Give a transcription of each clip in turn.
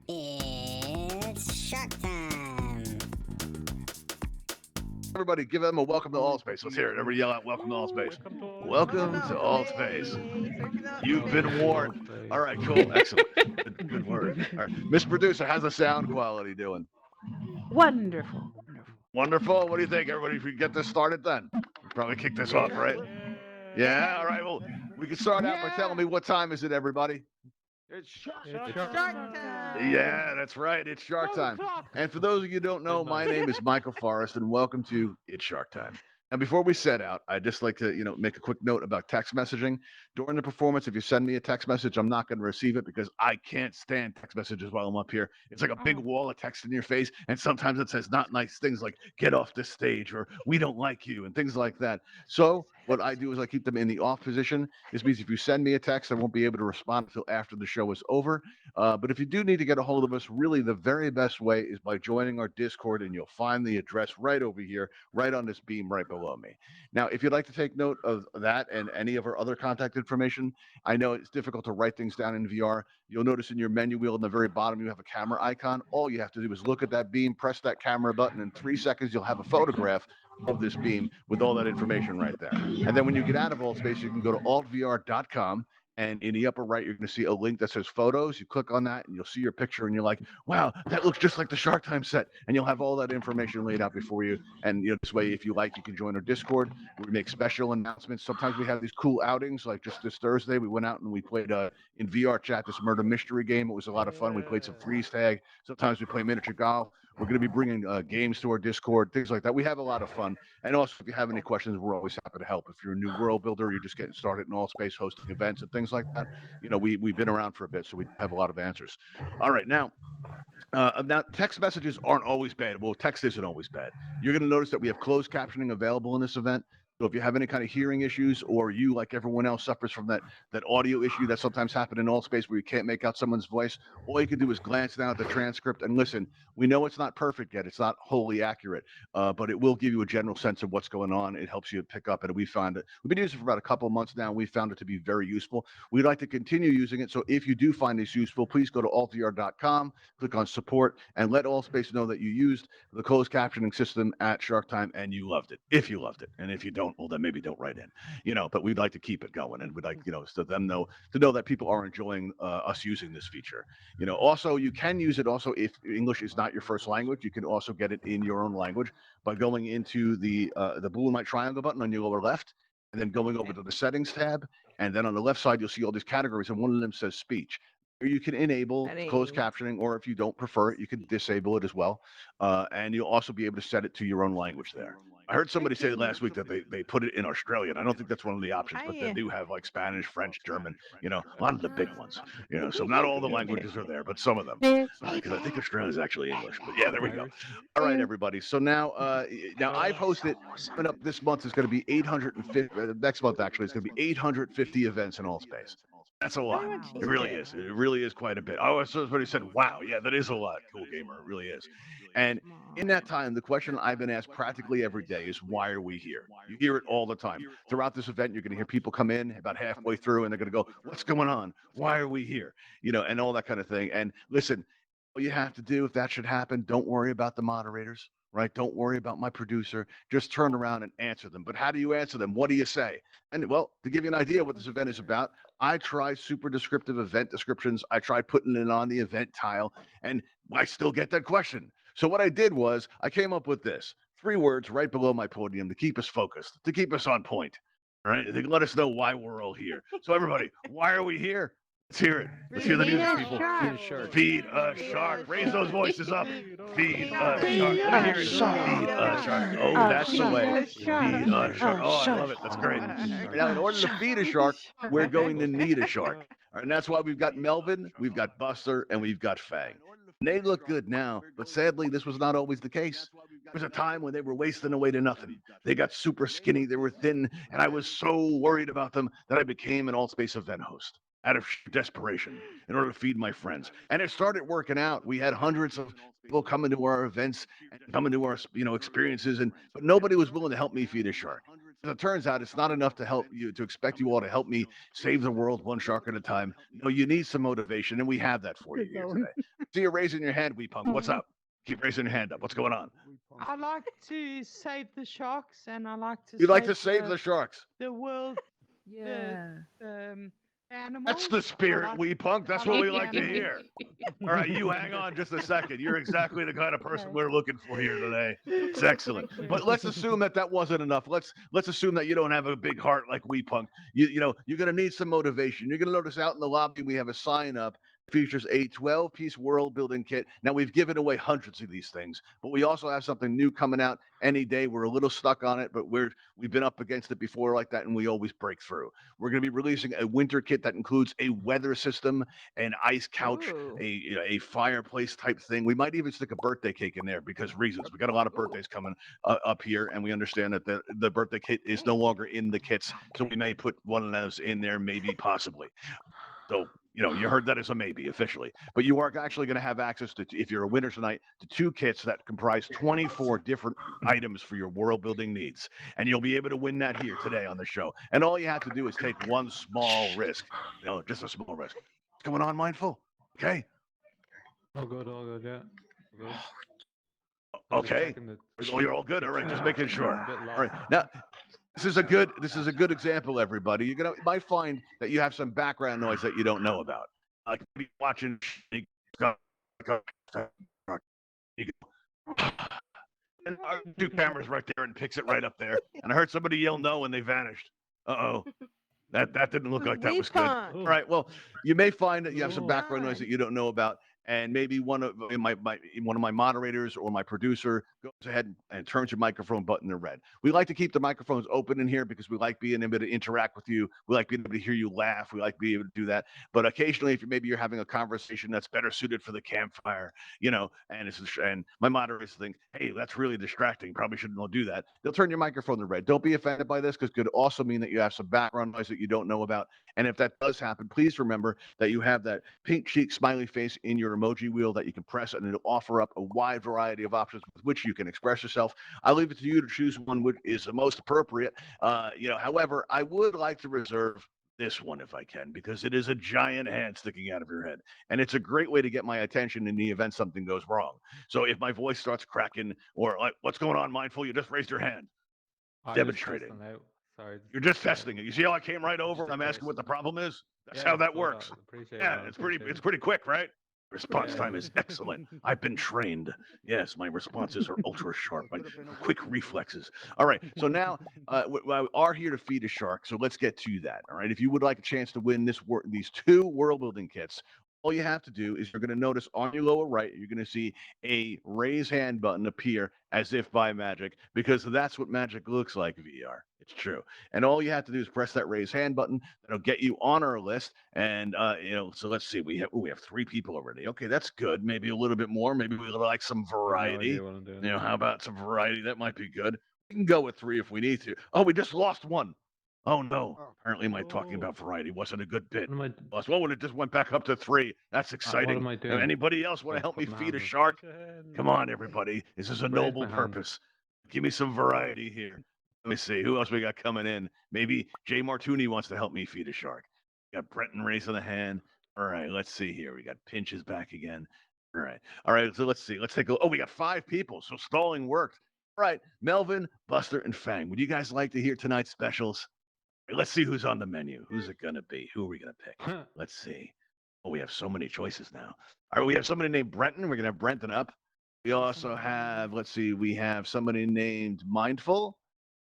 It's Shark Time. Everybody, give them a welcome to Altspace. Let's hear it. Everybody yell out, welcome to Altspace. Welcome to Altspace. You've been warned. All right, cool. Excellent. Good word. All right. Miss Producer, how's the sound quality doing? Wonderful. Wonderful. What do you think, everybody? If we get this started then? We probably kick this off, right? Yeah, all right. Well, we can start out by telling me what time is it, everybody? It's Shark Time. Yeah, that's right. It's Shark Time. And for those of you who don't know, my name is Michael Forrest, and welcome to It's Shark Time. Now, before we set out, I'd just like to, make a quick note about text messaging. During the performance, if you send me a text message, I'm not going to receive it because I can't stand text messages while I'm up here. It's like a big wall of text in your face, and sometimes it says not nice things like "get off this stage" or "we don't like you" and things like that. So what I do is I keep them in the off position. This means if you send me a text, I won't be able to respond until after the show is over. But if you do need to get a hold of us, really the very best way is by joining our Discord, and you'll find the address right over here, right on this beam right below me. Now, if you'd like to take note of that and any of our other contact information, I know it's difficult to write things down in VR. You'll notice in your menu wheel in the very bottom, you have a camera icon. All you have to do is look at that beam, press that camera button. In 3 seconds, you'll have a photograph of this beam with all that information right there. And then when you get out of Altspace, you can go to altvr.com. And in the upper right, you're going to see a link that says photos. You click on that and you'll see your picture and you're like, wow, that looks just like the Shark Time set. And you'll have all that information laid out before you. And this way, if you like, you can join our Discord. We make special announcements. Sometimes we have these cool outings, like just this Thursday, we went out and we played in VR chat this murder mystery game. It was a lot of fun. We played some freeze tag. Sometimes we play miniature golf. We're going to be bringing games to our Discord, things like that. We have a lot of fun. And also, if you have any questions, we're always happy to help. If you're a new world builder, you're just getting started in Altspace, hosting events and things like that, we've been around for a bit, so we have a lot of answers. All right, now, text messages aren't always bad. Well, text isn't always bad. You're going to notice that we have closed captioning available in this event. So if you have any kind of hearing issues, or you, like everyone else, suffers from that audio issue that sometimes happen in Altspace where you can't make out someone's voice, all you can do is glance down at the transcript and listen. We know it's not perfect yet; it's not wholly accurate, but it will give you a general sense of what's going on. It helps you pick up, and we found it. We've been using it for about a couple of months now. We found it to be very useful. We'd like to continue using it. So if you do find this useful, please go to altvr.com, click on support, and let Altspace know that you used the closed captioning system at Shark Time and you loved it. If you loved it, and if you don't, well, then maybe don't write in. But we'd like to keep it going, and we'd like so them know that people are enjoying us using this feature. Also you can use it also if English is not your first language. You can also get it in your own language by going into the blue and white triangle button on your lower left, and then going over to the settings tab, and then on the left side you'll see all these categories, and one of them says speech. You can enable closed captioning, or if you don't prefer it, you can disable it as well. And you'll also be able to set it to your own language there. I heard somebody say last week that they put it in Australian. I don't think that's one of the options, but they do have like Spanish, French, German, a lot of the big ones. So not all the languages are there, but some of them. Because I think Australia is actually English. But yeah, there we go. All right, everybody. So now I've hosted, coming up this month is going to be 850, next month actually, it's going to be 850 events in Altspace. That's a lot. It really is. It really is quite a bit. Oh, somebody said, wow, yeah, that is a lot. Cool gamer. It really is. And in that time, the question I've been asked practically every day is, why are we here? You hear it all the time. Throughout this event, you're going to hear people come in about halfway through and they're going to go, what's going on? Why are we here? And all that kind of thing. And listen, all you have to do, if that should happen, don't worry about the moderators, right? Don't worry about my producer. Just turn around and answer them. But how do you answer them? What do you say? And well, to give you an idea what this event is about, I try super descriptive event descriptions. I try putting it on the event tile, and I still get that question. So what I did was I came up with this 3 words right below my podium to keep us focused, to keep us on point. All right, to let us know why we're all here. So everybody, why are we here? Let's hear it. Let's hear the music, people. Feed a shark. Raise those voices up. Feed a shark. Let me hear it. Feed a shark. Oh, that's the way. Feed a shark. Oh, I love it. That's great. Now, in order to feed a shark, we're going to need a shark. All right, and that's why we've got Melvin, we've got Buster, and we've got Fang. And they look good now, but sadly, this was not always the case. There was a time when they were wasting away to nothing. They got super skinny, they were thin, and I was so worried about them that I became an Altspace event host out of desperation in order to feed my friends. And it started working out. We had hundreds of people coming to our events and coming to our experiences, but nobody was willing to help me feed a shark. As it turns out, it's not enough to help you to expect you all to help me save the world one shark at a time. No, you need some motivation, and we have that for you here today. See you raising your hand, Wee Punk. What's up? Keep raising your hand up. What's going on? I like to save the sharks, and I like to. You'd like to save the sharks. the world, Yeah. animals. That's the spirit, Wee Punk. That's what we like to hear. All right, you hang on just a second. You're exactly the kind of person we're looking for here today. It's excellent. But let's assume that wasn't enough. Let's assume that you don't have a big heart like Wee Punk. You know, you're going to need some motivation. You're going to notice out in the lobby we have a sign up. Features a 12-piece world building kit. Now we've given away hundreds of these things, but we also have something new coming out any day. We're a little stuck on it, but we've been up against it before like that, and we always break through. We're going to be releasing a winter kit that includes a weather system, an ice couch, a fireplace type thing. We might even stick a birthday cake in there because reasons. We got a lot of birthdays coming up here, and we understand that the birthday kit is no longer in the kits, so we may put one of those in there, maybe possibly. So, you know, you heard that as a maybe officially, but you are actually going to have access to, if you're a winner tonight, to 2 kits that comprise 24 different items for your world building needs. And you'll be able to win that here today on the show. And all you have to do is take one small risk, you know, just a small risk. What's going on, Mindful? Okay. All good, yeah. Good. Okay. Oh, you're all good. All right, just making sure. All right. Now, this is a good example, everybody. You're gonna might find that you have some background noise that you don't know about. Like maybe watching and 2 cameras right there and picks it right up there. And I heard somebody yell no and they vanished. Uh-oh. That didn't look like that was good. All right. Well, you may find that you have some background noise that you don't know about, and maybe one of my moderators or my producer goes ahead and turns your microphone button to red. We like to keep the microphones open in here because we like being able to interact with you. We like being able to hear you laugh. We like being able to do that. But occasionally, if maybe you're having a conversation that's better suited for the campfire, you know, and my moderators think, hey, that's really distracting. Probably shouldn't do that. They'll turn your microphone to red. Don't be offended by this because it could also mean that you have some background noise that you don't know about. And if that does happen, please remember that you have that pink cheek smiley face in your emoji wheel that you can press, and it'll offer up a wide variety of options with which you can express yourself. I leave it to you to choose one which is the most appropriate. However, I would like to reserve this one if I can, because it is a giant hand sticking out of your head, and it's a great way to get my attention in the event something goes wrong. So if my voice starts cracking or like, what's going on, Mindful? You just raised your hand. Demonstrating. Sorry. You're just testing it. You see how I came right over and I'm asking what the problem is? That's how that works. It's pretty quick, right? Response time is excellent. I've been trained. Yes, my responses are ultra sharp. My quick reflexes. All right. So now we are here to feed a shark. So let's get to that. All right. If you would like a chance to win these 2 world building kits, all you have to do is you're going to notice on your lower right, you're going to see a raise hand button appear as if by magic, because that's what magic looks like VR. It's true. And all you have to do is press that raise hand button. That'll get you on our list. And, so let's see. We have 3 people already. Okay, that's good. Maybe a little bit more. Maybe we like some variety. How about some variety? That might be good. We can go with 3 if we need to. Oh, we just lost one. Oh no! Apparently, my talking about variety wasn't a good bit. Well, when it just went back up to 3, that's exciting. What am I doing? Anybody else want to help me feed a shark? Come on, everybody! This is a noble purpose. Give me some variety here. Let me see who else we got coming in. Maybe Jay Martuni wants to help me feed a shark. We got Brenton raising a hand. All right, let's see here. We got Pinches back again. All right. So let's see. Let's take a. Oh, we got 5 people. So stalling worked. All right, Melvin, Buster, and Fang. Would you guys like to hear tonight's specials? Let's see who's on the menu. Who's it going to be? Who are we going to pick? Let's see. Oh, we have so many choices now. All right, we have somebody named Brenton. We're going to have Brenton up. We also have, we have somebody named Mindful.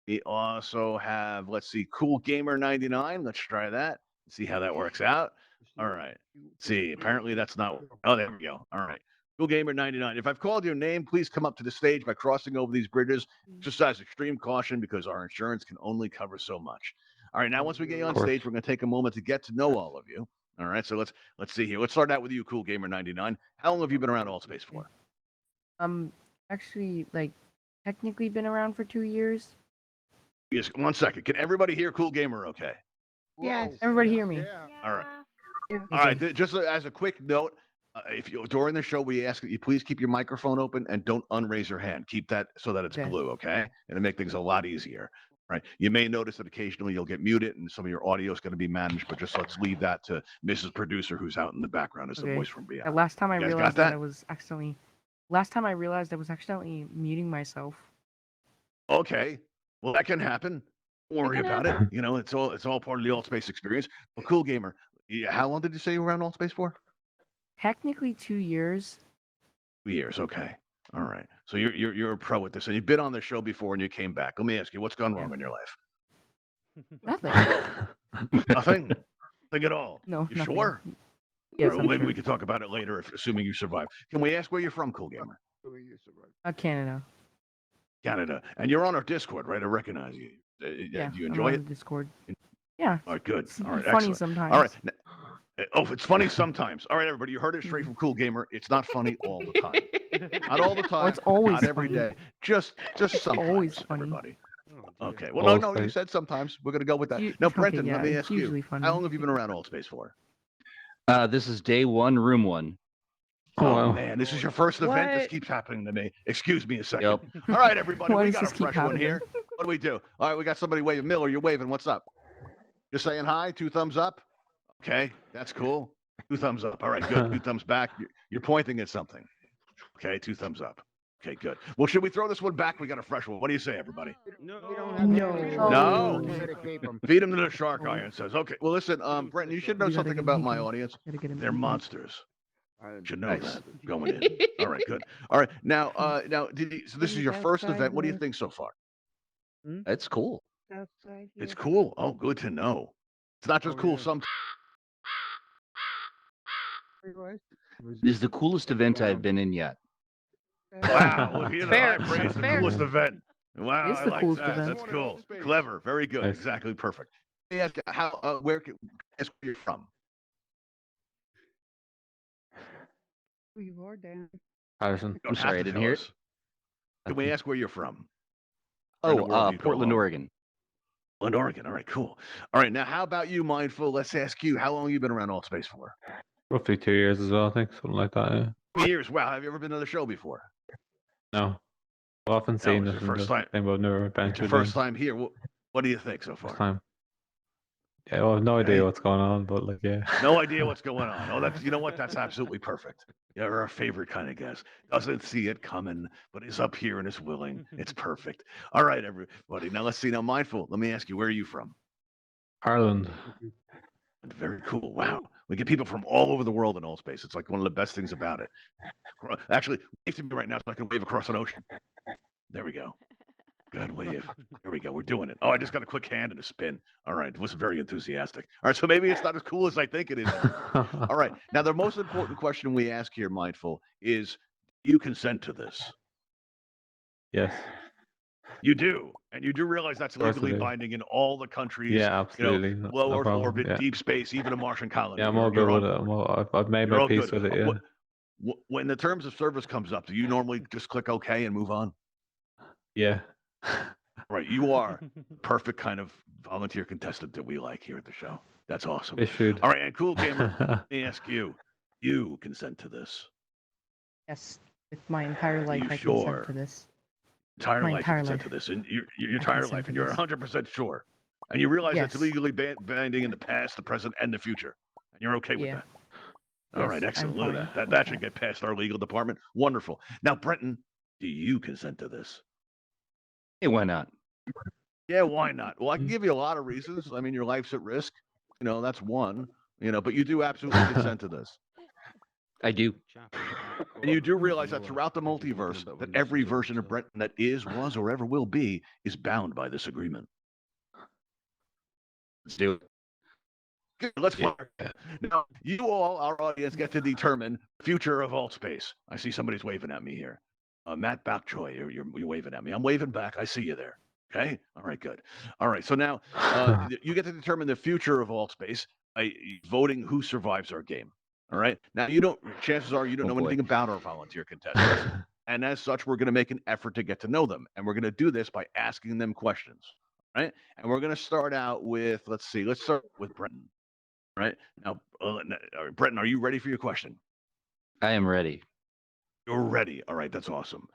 We also have, Cool Gamer 99. Let's try that. See how that works out. All right. See, apparently that's not. Oh, there we go. All right. Cool Gamer 99. If I've called your name, please come up to the stage by crossing over these bridges. Exercise extreme caution because our insurance can only cover so much. All right, now once we get you on stage, we're going to take a moment to get to know all of you. All right, so let's see here. Let's start out with you, Cool Gamer 99. How long have you been around Altspace for? Actually, technically been around for 2 years. Yes, 1 second. Can everybody hear Cool Gamer okay? Yes. Everybody hear me? Yeah. All right. Yeah. All right, just as a quick note, if you during the show we ask that you please keep your microphone open and don't unraise your hand. Keep that so that it's blue, okay? It'll make things a lot easier. right? You may notice that occasionally you'll get muted and some of your audio is going to be managed, but just let's leave that to Mrs. Producer, who's out in the background as the Okay. voice from beyond. Last time I You guys got realized that that? I was accidentally. Last time I realized I was accidentally muting myself. Okay, well that can happen. Don't worry can about it. You know, it's all part of the Altspace experience. Well, cool gamer. Yeah, how long did you say you were around Altspace for? Technically 2 years. 2 years. Okay. All right. So you're a pro at this, and you've been on the show before, and you came back. Let me ask you, what's gone wrong in your life? Nothing. Nothing. Nothing at all. No, You nothing. sure? Yes, Or I'm maybe sure. we could talk about it later, assuming you survive. Can we ask where you're from, cool gamer? Canada. Canada. And you're on our Discord, right? I recognize you. Yeah. Do you I'm enjoy on it? Discord. Yeah. All right, good. It's All right, funny excellent. sometimes. All right. Oh, it's funny sometimes. All right, everybody, you heard it straight from Cool Gamer. It's not funny all the time. Not all the time. it's always not every funny. day. Just sometimes. always funny. Everybody. Oh, Okay. dear. Well, no, you Altspace. said sometimes. We're gonna go with that. You- Now, okay, Brenton, let yeah, me it's ask you. usually funny. How long have you been around Altspace for? This is day one, room one. Oh, Oh wow. man, this is your first event. This What? keeps happening to me. Excuse me a second. Yep. All right, everybody, Why we does got a this keep fresh one happening? here. What do we do? All right, we got somebody waving. Miller, you're waving. What's up? You're saying hi. 2 thumbs up. Okay, that's cool. 2 thumbs up. All right, good. 2 thumbs back. You're pointing at something. Okay, 2 thumbs up. Okay, good. Well, should we throw this one back? We got a fresh one. What do you say, everybody? No. No. No. Feed them to the shark, Iron says. Okay, well, listen, Brenton, you should know We gotta something get about him my eaten. audience. Gotta get him They're eaten. monsters. Should know Nice. that going in. All right, good. All right, now, so this is your first event. What do you think so far? That's cool. It's cool. Oh, good to know. It's not just cool. Some This is the coolest event I've been in yet. wow. Well, here's the high Fair. praise, the Fair. coolest event. Wow, It's I the like coolest that. event. That's cool. Clever. Very good. Nice. Exactly perfect. Let me ask you, how where ask where you're from? Patterson. You don't I'm sorry, have I to didn't hear tell it. us. Can we ask where you're from? Where in the Oh, world do you call Portland, home? Oregon. Portland, Oregon. All right, cool. All right, now how about you, Mindful? Let's ask you, how long have you been around Altspace for? Roughly 2 years as well, I think. Something like that, yeah. Years. Wow. Have you ever been to the show before? No. I've often No, seen it's it your in first the time. thing, but I've never It's your ventured first in. time here. What do you think so First far? time. Yeah, well, I have no Okay. idea what's going on, but like, yeah. No idea what's going on. Oh, that's, you know what? That's absolutely perfect. You're our favorite kind of guest. Doesn't see it coming, but is up here and is willing. It's perfect. All right, everybody. Now let's see. Now, Mindful, let me ask you, where are you from? Ireland. Very cool. Wow. We get people from all over the world in Altspace. It's like one of the best things about it. Actually, wave to me right now so I can wave across an ocean. There we go. Good wave. There we go. We're doing it. Oh, I just got a quick hand and a spin. All right. It was very enthusiastic. All right. So maybe it's not as cool as I think it is. All right. Now, the most important question we ask here, Mindful, is do you consent to this? Yes. You do. And you do realize that's Of course I legally do. binding in all the countries, Yeah, absolutely. low no Earth problem. orbit, Yeah. deep space, even a Martian colony. Yeah, I'm all good You're with on it. board. I've made You're my all peace good. with it, yeah. When the terms of service comes up, do you normally just click OK and move on? Yeah. Right. You are the perfect kind of volunteer contestant that we like here at the show. That's awesome. Issued. All right. And cool gamer, let me ask you, you consent to this? Yes, with my entire life, you I sure? consent to this. Entire My life entire you consent life. to this. And your I entire consent life. to And you're this. 100% sure. And you realize it's Yes. legally binding in the past, the present, and the future. And you're okay with Yeah. that. All right. Yes, Excellent. I'm Look at fine that. That, with that should get past our legal department. Wonderful. Now, Brenton, do you consent to this? Hey, why not? Yeah, why not? Well, I can give you a lot of reasons. I mean, your life's at risk. That's one. But you do absolutely consent to this. I do. And you do realize that throughout the multiverse, that every version of Brenton that is, was, or ever will be is bound by this agreement. Let's do it. Good, let's fire. Now, you all, our audience, get to determine the future of Altspace. I see somebody's waving at me here. Matt Bakchoy, you're waving at me. I'm waving back. I see you there. Okay. All right. Good. All right. So now you get to determine the future of Altspace by voting who survives our game. All right. Now chances are you don't Oh, know boy. anything about our volunteer contestants. And as such, we're going to make an effort to get to know them. And we're going to do this by asking them questions. Right. And we're going to start out with, let's start with Brenton. Right. Now, Brenton, are you ready for your question? I am ready. You're ready. All right. That's awesome.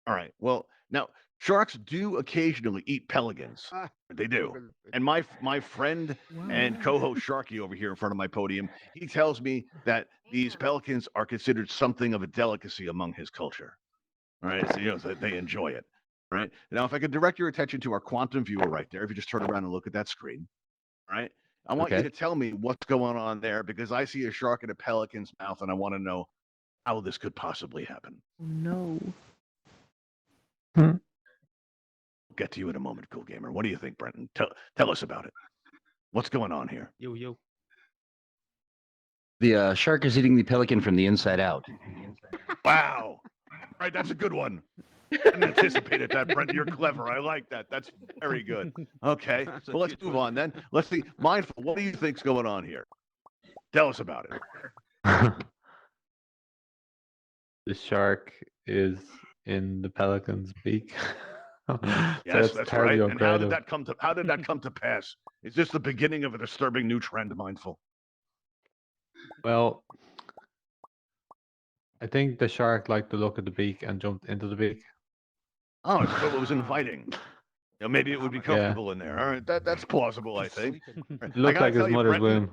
All right. Well, now, sharks do occasionally eat pelicans. They do. And my friend and co-host Sharky over here in front of my podium, he tells me that these pelicans are considered something of a delicacy among his culture. All right, so they enjoy it. All right. Now, if I could direct your attention to our quantum viewer right there, if you just turn around and look at that screen, all right, I want you to tell me what's going on there because I see a shark in a pelican's mouth, and I want to know how this could possibly happen. No. I'll get to you in a moment, Cool Gamer. What do you think, Brenton? Tell us about it. What's going on here? Yo. The shark is eating the pelican from the inside out. Wow. All right, that's a good one. I didn't anticipate that, Brenton. You're clever. I like that. That's very good. Okay. Well, let's move on then. Let's see. Mindful, what do you think's going on here? Tell us about it. The shark is in the pelican's beak. Yes, that's right. And how did creative. that come to pass? Is this the beginning of a disturbing new trend, Mindful? Well, I think the shark liked to look at the beak and jumped into the beak. Oh, so it was inviting. Maybe it would be comfortable in there. All right, that's plausible, I think. It looked like his mother's womb.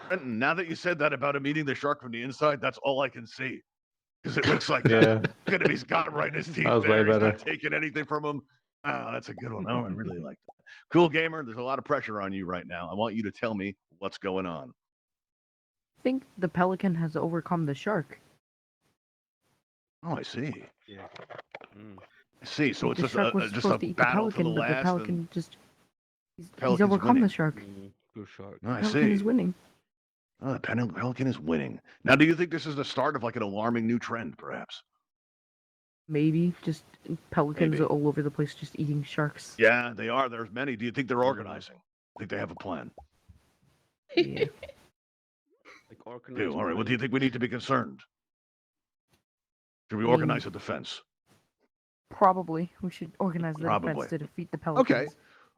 Brenton, now that you said that about him eating the shark from the inside, that's all I can see. Because it looks like he's got him right in his teeth. That was way He's better. not taking anything from him. Oh, that's a good one. Oh, I really like that. Cool Gamer, there's a lot of pressure on you right now. I want you to tell me what's going on. I think the pelican has overcome the shark. Oh, I see. Yeah. I see. So it's The just shark was a supposed to eat the battle for the pelican, but the last. pelican just he's Pelican's overcome winning. the shark. Good shark. Oh, I Pelican see. is winning. Oh, the pelican is winning. Now, do you think this is the start of like an alarming new trend, perhaps? Maybe just pelicans Maybe. all over the place, just eating sharks. Yeah, they are. There's many. Do you think they're organizing? Think they have a plan? Yeah. Like organized. All right. Well, do you think we need to be concerned? Should we Mm. organize a defense? Probably we should organize the Probably. defense to defeat the pelicans. Okay.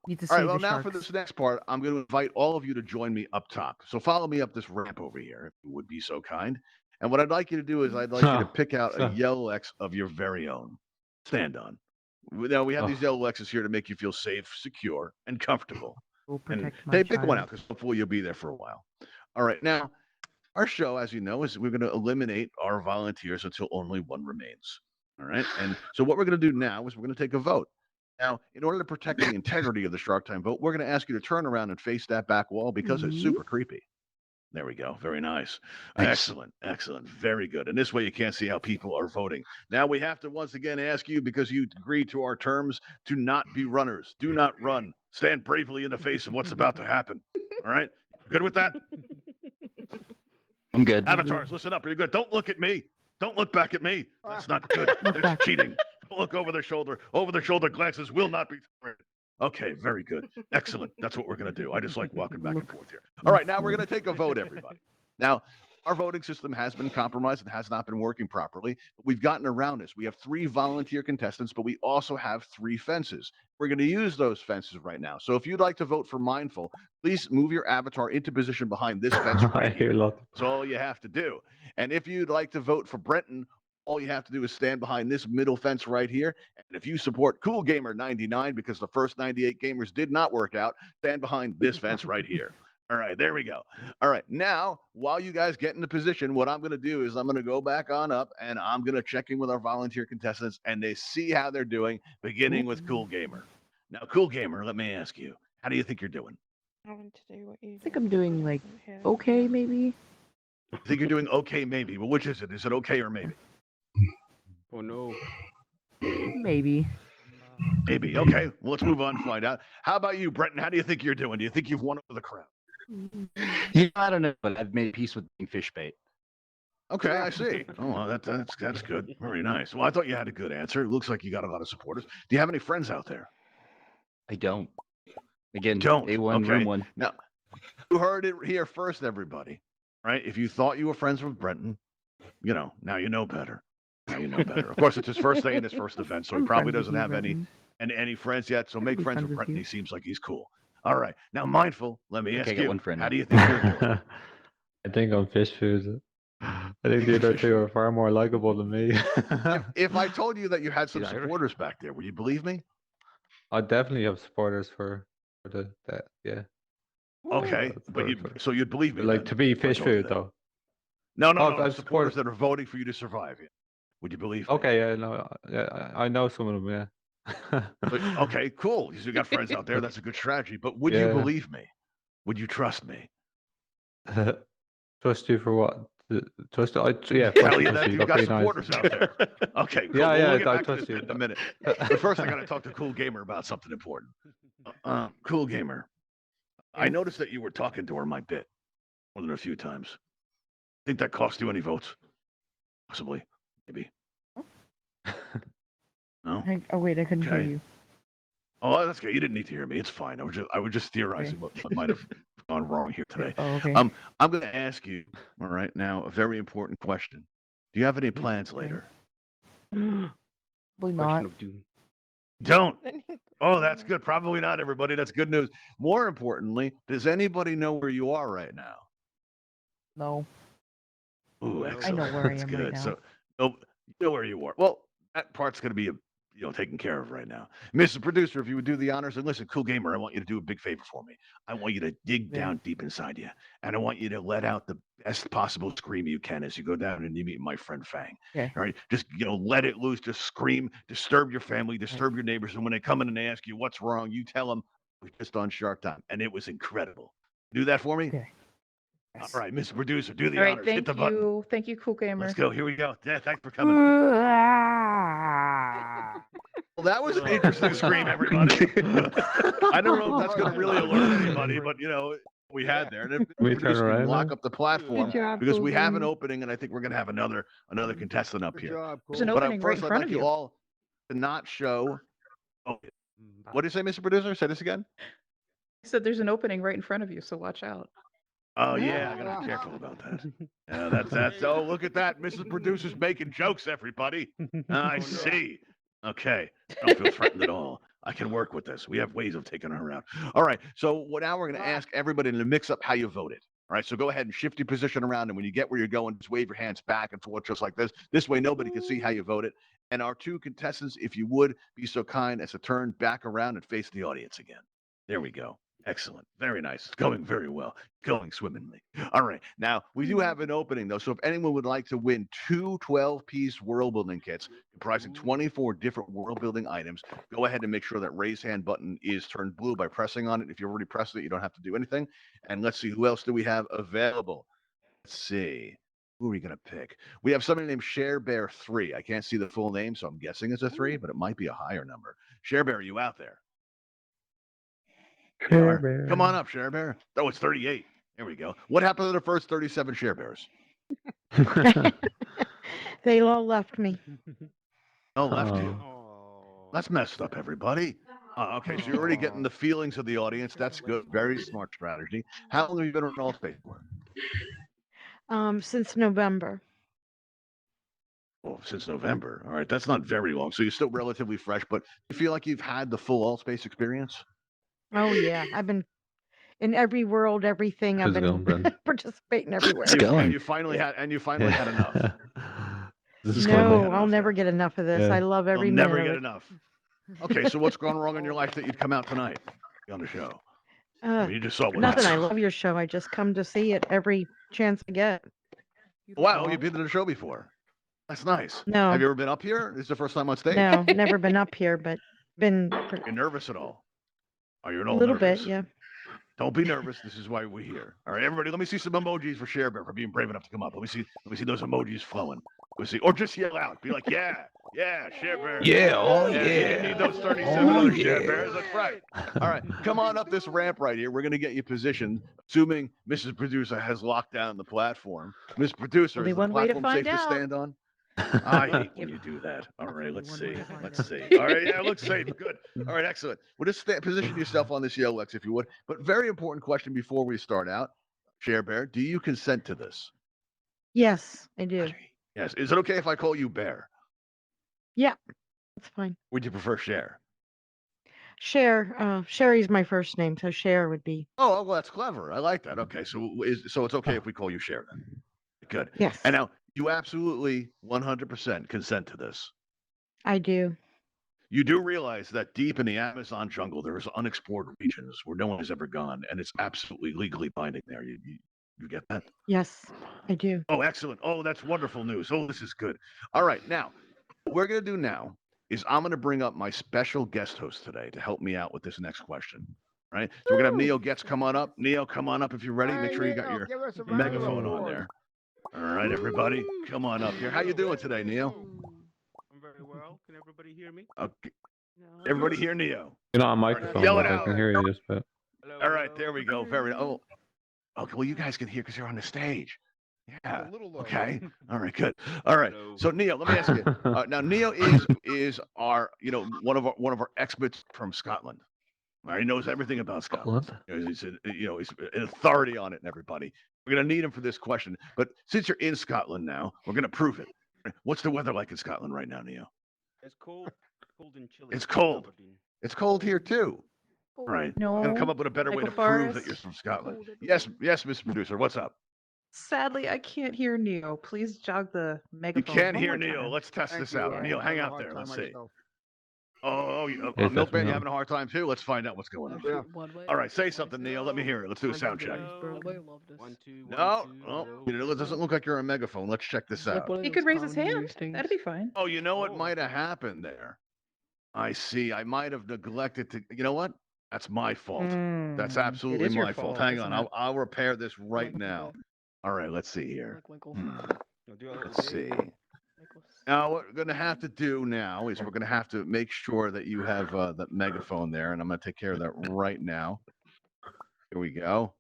Need to All right. save Well, the now sharks. for this next part, I'm going to invite all of you to join me up top. So follow me up this ramp over here, if you would be so kind. And what I'd like you to do is I'd like you to pick out a yellow X of your very own. Stand on. Now we have these yellow X's here to make you feel safe, secure, and comfortable. We'll And protect my hey, pick one child. out because hopefully you'll be there for a while. All right. Now, our show, as you know, is we're going to eliminate our volunteers until only one remains. All right. And so what we're going to do now is we're going to take a vote. Now, in order to protect the integrity of the Shark Time vote, we're going to ask you to turn around and face that back wall because it's super creepy. There we go. Very nice. Thanks. Excellent. Excellent. Very good. And this way you can't see how people are voting. Now we have to once again ask you, because you agreed to our terms, to not be runners. Do not run. Stand bravely in the face of what's about to happen. All right? Good with that? I'm good. Avatars, listen up. Are you good? Don't look at me. Don't look back at me. That's not good. There's back. cheating. Don't look over their shoulder. Over their shoulder glances will not be tolerated. Okay, very good. Excellent. That's what we're going to do. I just like walking back and forth here. All right, now we're going to take a vote, everybody. Now, our voting system has been compromised and has not been working properly. But we've gotten around this. We have 3 volunteer contestants, but we also have 3 fences. We're going to use those fences right now. So if you'd like to vote for Mindful, please move your avatar into position behind this fence I right hear here. a lot. That's all you have to do. And if you'd like to vote for Brenton, all you have to do is stand behind this middle fence right here. And if you support Cool Gamer 99, because the first 98 gamers did not work out, stand behind this fence right here. All right, there we go. All right, now, while you guys get into position, what I'm going to do is I'm going to go back on up and I'm going to check in with our volunteer contestants and they see how they're doing, beginning with Cool Gamer. Now, Cool Gamer, let me ask you, how do you think you're doing? Having to do what you I think I'm doing like okay, maybe. You think you're doing okay, maybe. Well, which is it? Is it okay or maybe? Oh no. Maybe. Maybe. Okay, well, let's move on and find out. How about you, Brenton? How do you think you're doing? Do you think you've won over the crowd? Yeah, I don't know, but I've made peace with being fish bait. Okay, I see. Oh, well, that's good. Very nice. Well, I thought you had a good answer. It looks like you got a lot of supporters. Do you have any friends out there? I don't. Again, Don't. A1, Okay. room 1. Now, you heard it here first, everybody. Right? If you thought you were friends with Brenton, now you know better. Now you know better. Of course, it's his first day in his first event, so he I'm probably friends with doesn't you, have any Brenton. friends yet. So make be friends friends with with Brenton. you. He seems like he's cool. All right. Now, Mindful, let me Okay, ask I got you, one friend how now. do you think you're doing? I think I'm fish food. I think the other two are far more likable than me. If I told you that you had some He's Irish. supporters back there, would you believe me? I definitely have supporters for that. Yeah, Okay, but so you'd believe me? like then, to be if I fish told you food that? though. No, no, Oh, no. I've Supporters supported. that are voting for you to survive. Would you believe me? Okay, yeah, no, yeah, I know some of them. Yeah. Okay, cool. You got friends out there. That's a good strategy. But would you Yeah. believe me? Would you trust me? Trust you for what? Trust I yeah. Tell you trust that you. you've got Pretty nice. supporters out there. Okay, cool. Yeah, Well, yeah, we'll get I back to trust this you. in a minute. But first, I got to talk to Cool Gamer about something important. Cool Gamer, I noticed that you were talking to her in my bit more than a few times. Think that cost you any votes? Possibly, maybe. No. Oh wait, I couldn't hear Okay. you. Oh, that's good. You didn't need to hear me. It's fine. I was just theorizing what might have gone wrong here today. Oh, okay. I'm going to ask you, all right, now a very important question. Do you have any plans later? Probably Question not. of doom. Don't. Oh, that's good. Probably not, everybody. That's good news. More importantly, does anybody know where you are right now? No. Ooh, I excellent. know where I That's am right good. now. So, you know where you are. Well, that part's going to be taken care of right now. Mr. Producer, if you would do the honors, and listen, Cool Gamer, I want you to do a big favor for me. I want you to dig Yeah. down deep inside you, and I want you to let out the best possible scream you can as you go down and you meet my friend Fang. Okay. All right, just let it loose, just scream, disturb your family, disturb your neighbors, and when they come in and they ask you what's wrong, you tell them we just on Shark Time, and it was incredible. Do that for me. Okay. All right, Mr. Producer, do the All right, honors. Hit thank the button. you. Thank you, Cool Gamer. Let's go. Here we go. Yeah, thanks for coming. Well, that was an interesting scream, everybody. I don't know if that's going to really alert anybody, but we had there. And if We producer turn can around lock now? up the platform Good job, because Cool we have an Gamer. opening, and I think we're going to have another contestant up here. There's an But opening right first, in I'd front like of you you. all to not show. Oh, what did you say, Mr. Producer? Say this again. I said there's an opening right in front of you, so watch out. Oh yeah, I gotta be careful about that. Yeah, that's. Oh, look at that, Mrs. Producer's making jokes, everybody. I see. Okay, I don't feel threatened at all. I can work with this. We have ways of taking her out. All right, so now we're going to ask everybody to mix up how you voted. All right, so go ahead and shift your position around, and when you get where you're going, just wave your hands back and forth just like this. This way, nobody can see how you voted. And our two contestants, if you would be so kind as to turn back around and face the audience again. There we go. Excellent. Very nice. It's going very well. Going swimmingly. All right. Now, we do have an opening, though. So if anyone would like to win two 12-piece world building kits comprising 24 different world building items, go ahead and make sure that raise hand button is turned blue by pressing on it. If you already pressed it, you don't have to do anything. And let's see, who else do we have available? Let's see. Who are we going to pick? We have somebody named ShareBear3. I can't see the full name, so I'm guessing it's a 3, but it might be a higher number. ShareBear, are you out there? Bear. Come on up, Share Bear. Oh, it's 38. There we go. What happened to the first 37 Share Bears? They all left me. Oh, left you. Oh. That's messed up, everybody. Okay, so you're already getting the feelings of the audience. That's good. Very smart strategy. How long have you been on Altspace for? Since November. Well, since November. All right, that's not very long. So you're still relatively fresh, but you feel like you've had the full Altspace experience? Oh yeah, I've been in every world, everything. I've How's it going, been Brent? participating everywhere. It's going. And you finally had enough. This is finally No, had I'll enough never there. get enough of this. Yeah. I love every You'll minute never of get it. enough. Okay, so what's going wrong in your life that you'd come out tonight on the show? I mean, you just saw what Nothing. I happened. love your show. I just come to see it every chance I get. Wow, you've been to the show before. That's nice. No. Have you ever been up here? This is the first time on stage? No, never been up here, but been Are you nervous at all? Are you at a all little nervous? bit. Yeah. Don't be nervous. This is why we're here. All right, everybody, let me see some emojis for ShareBear for being brave enough to come up. Let me see those emojis flowing. Let me see, or just yell out. Be like, yeah, ShareBear. Yeah, oh You yeah. need those 37 Oh, other yeah. ShareBears. That's right. All right, come on up this ramp right here. We're going to get you positioned, assuming Mrs. Producer has locked down the platform. Miss Producer, Only is the one way to platform safe find to out. stand on? I hate when you do that. All right, let's see. Let's see. All right, yeah, it looks safe. Good. All right, excellent. Well, just position yourself on this yellow X if you would. But very important question before we start out. ShareBear, do you consent to this? Yes, I do. Yes. Is it okay if I call you Bear? Yeah, that's fine. Would you prefer Share? Sherry's my first name, so Cher would be. Oh, well, that's clever. I like that. Okay, so it's okay if we call you Share then. good. Yes, And now you absolutely 100% consent to this. I do. You do realize that deep in the Amazon jungle, there is unexplored regions where no one has ever gone, and it's absolutely legally binding there. You get that? Yes, I do. Oh, excellent. Oh, that's wonderful news. Oh, this is good. All right. Now, what we're going to do now is I'm going to bring up my special guest host today to help me out with this next question. Right? So we're going to have Neo Getz come on up. Neo, come on up if you're ready. Make sure you got your megaphone on there. All right, everybody. Come on up here. How you doing today, Neo? I'm very well. Can everybody hear me? Okay. Everybody hear Neo. You're not on microphone, Yell it but I out. can hear you just a bit. Hello, All right, hello. there we go. Very okay. Well, you guys can hear because you're on the stage. Yeah. Okay. All right. Good. All right. Hello. So Neo, let me ask you. Now Neo is our one of our experts from Scotland. All right, he knows everything about Scotland. He's an authority on it, and everybody. We're gonna need him for this question. But since you're in Scotland now, we're gonna prove it. What's the weather like in Scotland right now, Neo? It's cold and chilly. It's cold. Aberdeen. It's cold here too. Right. No. I'm gonna come up with a better way to prove that you're from Scotland. Yes, Mr. Producer. What's up? Sadly, I can't hear Neo. Please jog the You megaphone. can't one hear more Neo. time. Let's test this out. Yeah. Neo, hang out there. Let's see. Yes, Milkman, that's you Neo. having a hard time too? Let's find out what's going on. All right, say something, Neo. Let me hear it. Let's do a sound check. Hello. 1, 2, 1, No, 2, no, hello. it doesn't look like you're on megaphone. Let's check this out. He could raise his hand. That'd be fine. Oh, you know what Oh. might have happened there? I see. I might have neglected to. You know what? That's my fault. That's It absolutely is your my fault. fault, Hang isn't on. it? I'll repair this right now. All right, let's see here. I'll do it Let's see. Now, what we're going to have to do now is we're going to have to make sure that you have that megaphone there, and I'm going to take care of that right now. Here we go.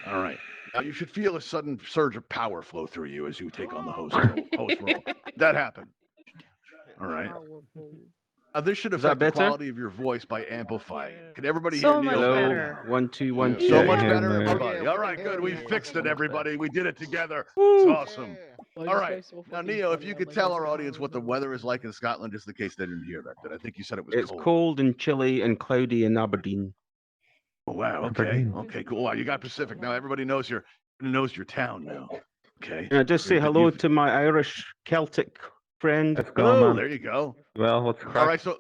All right. Now, you should feel a sudden surge of power flow through you as you take on the host role. That happened. All right. This should Is that affect the better? quality of your voice by amplifying. Can everybody So hear much Neil? Hello. better. 1, 2, 1, 2. So Yeah, much yeah, better, yeah. everybody. All right, good. We fixed it, everybody. We did it together. It's awesome. All right. Now, Neo, if you could tell our audience what the weather is like in Scotland, just in case they didn't hear that. Did I think you said it was It's cold? cold and chilly and cloudy in Aberdeen. Oh, wow. Okay. Aberdeen. Okay. Cool. Wow. You got Pacific now. Everybody knows your town now. Okay. And I just say Good, but hello you've- to my Irish Celtic friend. Let's go, Oh, man. there you go. Well, what's All crack? right. So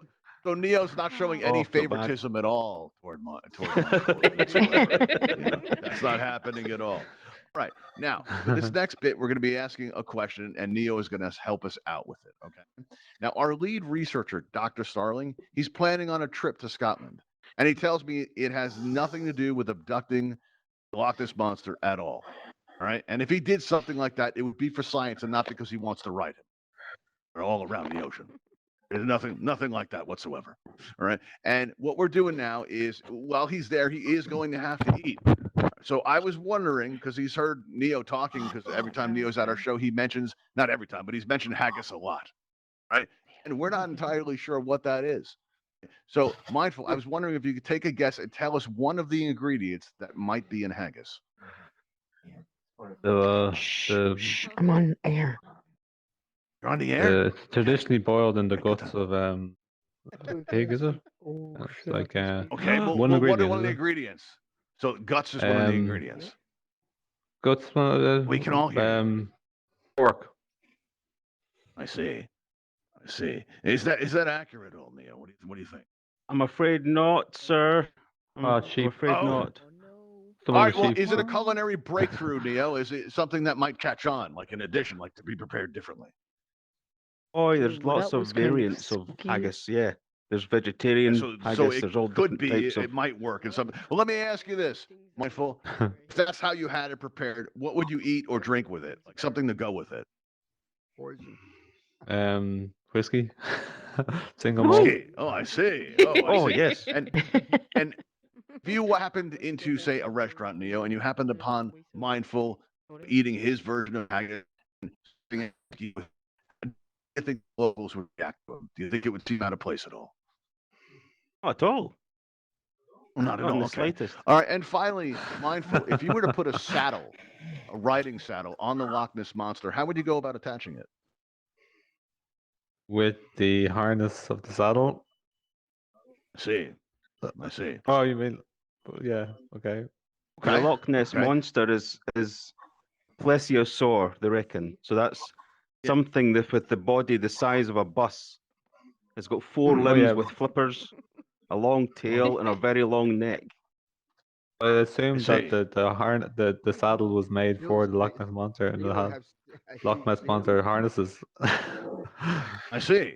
Neo's not showing any Oh, feel bad. favoritism at all toward Michael whatsoever. That's not happening at all. All right. Now, for this next bit, we're going to be asking a question, and Neo is going to help us out with it. Okay. Now, our lead researcher, Dr. Starling, he's planning on a trip to Scotland, and he tells me it has nothing to do with abducting the Loch Ness Monster at all. All right. And if he did something like that, it would be for science and not because he wants to ride him. They're all around the ocean. There's nothing like that whatsoever. All right. And what we're doing now is while he's there, he is going to have to eat. So I was wondering, because he's heard Neo talking, because every time Neo's at our show, he mentions, not every time, but he's mentioned haggis a lot. Right. And we're not entirely sure what that is. So Mindful, I was wondering if you could take a guess and tell us one of the ingredients that might be in haggis. I'm on air. You're on the air? It's traditionally boiled in the guts of pig, is it? It's like Okay. Well, one what are ingredient, one of the is it? ingredients? So guts is one of the ingredients. guts. We can all hear you. Pork. I see. Is that accurate, old Neo? What do you think? I'm afraid not, sir. I'm sheep. afraid Oh. not. Some All of right. the Well, sheep. is it a culinary breakthrough, Neo? Is it something that might catch on, like an addition, like to be prepared differently? Oh, there's Well, lots that of was kind of variants of spooky. haggis. Yeah, there's vegetarian So haggis. it There's all could different be. types It of. might work in some. Well, let me ask you this, Mindful. If that's how you had it prepared, what would you eat or drink with it? Like something to go with it. Whiskey. Single malt. Whiskey. Oh, I see. Oh, I Oh see. yes. And if you happened into, say, a restaurant, Neo, and you happened upon Mindful eating his version of haggis, I think locals would react to him. Do you think it would seem out of place at all? Not at all. Well, not at Not in all. the Okay. slightest. All right. And finally, Mindful, if you were to put a riding saddle on the Loch Ness Monster, how would you go about attaching it? With the harness of the saddle. I see. Oh, you mean? Yeah. Okay. The Loch Ness Okay. monster is plesiosaur, they reckon. So that's something that with the body the size of a bus. It's got 4 Oh, limbs yeah. with flippers, a long tail, and a very long neck. I assume that the saddle was made for the Loch Ness Monster, and it has Loch Ness Monster harnesses. I see.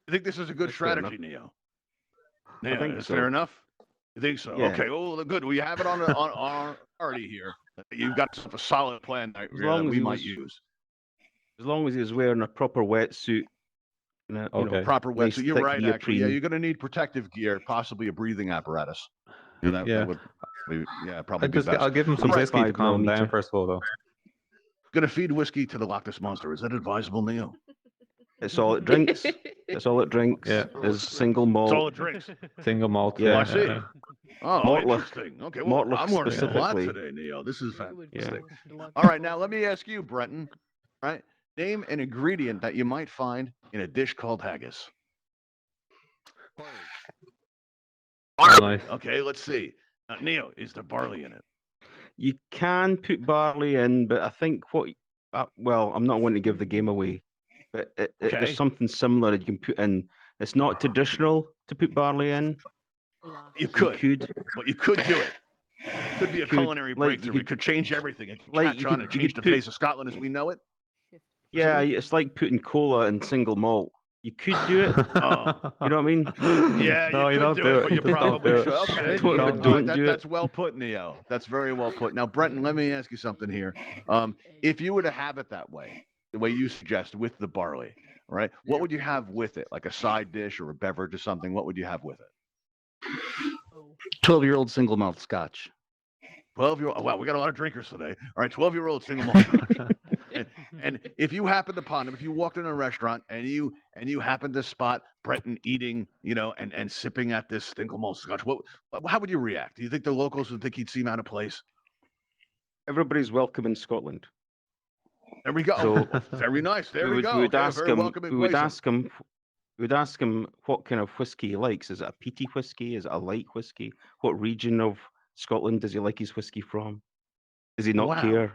I think this is a good That's fair strategy, Neo. I Yeah, think that's so. fair enough. You think so? Yeah. Okay. Well, good. We have it on our party here. You've got a solid plan that, As long that as we he might was- use. As long as he's wearing a proper wetsuit. And a, Okay. Proper nice wetsuit. You're thick right. Actually, yeah, neoprene. you're going to need protective gear, possibly a breathing apparatus. That Yeah. would, probably be best. I'll give him some All right, whiskey to 5 calm him down millimeter. first of all, though. Going to feed whiskey to the Loch Ness Monster. Is that advisable, Neo? It's all it drinks. That's all it drinks. Yeah. Is single malt. That's all it drinks. Single malt. Yeah. Oh, I see. Oh, Mortlock. interesting. Okay, well, Mortlock I'm learning a lot specifically. today, Neo. This is fantastic. Yeah. All right, now let me ask you, Brenton. All right, name an ingredient that you might find in a dish called haggis. Oh, nice. Okay, let's see. Neo, is there barley in it? You can put barley in, but I think well, I'm not wanting to give the game away, but Okay. there's something similar that you can put in. It's not traditional to put barley in. You could, could. but you could do it. Could be a Could, culinary like, you breakthrough. It could change everything. It could like, catch you on could- and you change could the put- face of Scotland as we know it. Yeah, it's like putting cola in single malt. You could do it. Oh. You know what I mean? Yeah, No, you you could don't do do it, it. but you Just don't probably do it. should. Okay, Don't- all don't do it. that's well put, Neo. That's very well put. Now, Brenton, let me ask you something here. If you were to have it that way, the way you suggest with the barley, right? What would you have with it? Like a side dish or a beverage or something? What would you have with it? 12-year-old single malt scotch. 12-year-old. Wow, we got a lot of drinkers today. All right, 12-year-old single malt. and if you happened upon him, if you walked in a restaurant and you happened to spot Brenton eating, and sipping at this single malt scotch, how would you react? Do you think the locals would think he'd seem out of place? Everybody's welcome in Scotland. There we go. So, Very nice. There we, go. We would Okay, ask very him. welcoming We would place. ask him. We would ask him what kind of whiskey he likes. Is it a peaty whiskey? Is it a light whiskey? What region of Scotland does he like his whiskey from? Does he not Wow. care?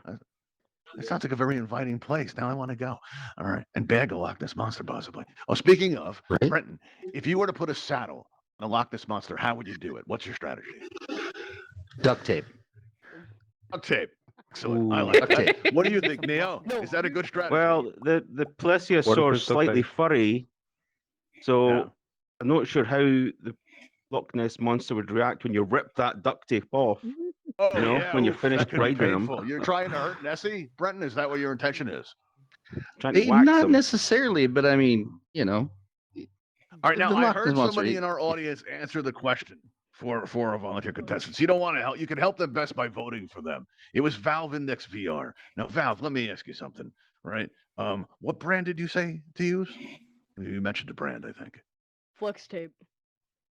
It sounds like a very inviting place. Now I want to go. All right. And bag a Loch Ness Monster, possibly. Oh, speaking of, Right. Brenton, if you were to put a saddle on a Loch Ness Monster, how would you do it? What's your strategy? Duct tape. Duct tape. Excellent. I Ooh, like duct that. tape. What do you think, Neo? Is that a good strategy? Well, the plesiosaur is duct slightly tape? furry, so Yeah. I'm not sure how the Loch Ness Monster would react when you rip that duct tape off. Oh, you know, when you're oof, finished that could be riding 'em. painful. You're trying to hurt Nessie? Brenton, is that what your intention is? Trying to wax Not them. necessarily, but I mean, All right, now the I Loch heard Ness Monster, somebody in our audience answer the question for our volunteer contestants. You don't want to help. You can help them best by voting for them. It was Valve Index VR. Now, Valve, let me ask you something, right? What brand did you say to use? You mentioned the brand, I think. Flex tape.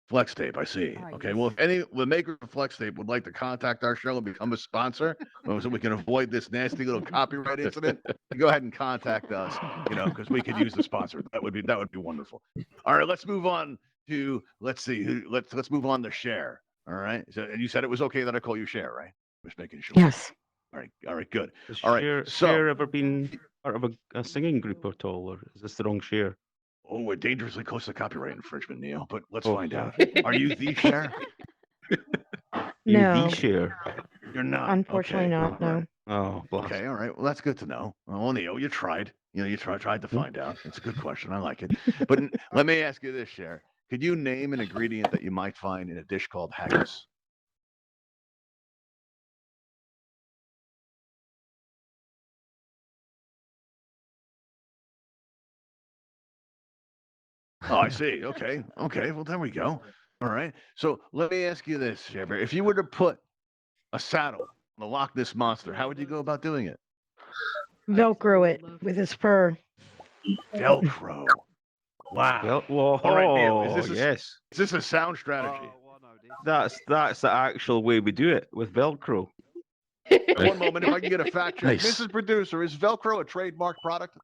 Flex Tape, I see. Ah, Okay, yes. well, if the maker of Flex Tape would like to contact our show and become a sponsor, so we can avoid this nasty little copyright incident, go ahead and contact us. Because we could use the sponsor. That would be wonderful. All right, let's move on to let's move on to Cher. All right. So, and you said it was okay that I call you Cher, right? Just making sure. Yes. All right, good. Has All right, Cher, so- Cher ever been part of a singing group at all, or is this the wrong Cher? Oh, we're dangerously close to copyright infringement, Neil. But let's Oh. find out. Are you the Cher? You No. the Cher? You're not. Unfortunately Okay. not, no. Oh, blast. Okay, all right. Well, that's good to know. Well, Neo, you tried. You tried to find out. It's a good question. I like it. But let me ask you this, Cher. Could you name an ingredient that you might find in a dish called haggis? Oh, I see. Okay. Well, there we go. All right. So let me ask you this, Cher. If you were to put a saddle on the Loch Ness Monster, how would you go about doing it? Velcro it with his fur. Velcro. Wow. Well, whoa, All right, Neil, is this a- yes. Is this a sound strategy? That's the actual way we do it with Velcro. One moment, if I can get a fact check. Nice. Mrs. Producer, is Velcro a trademark product?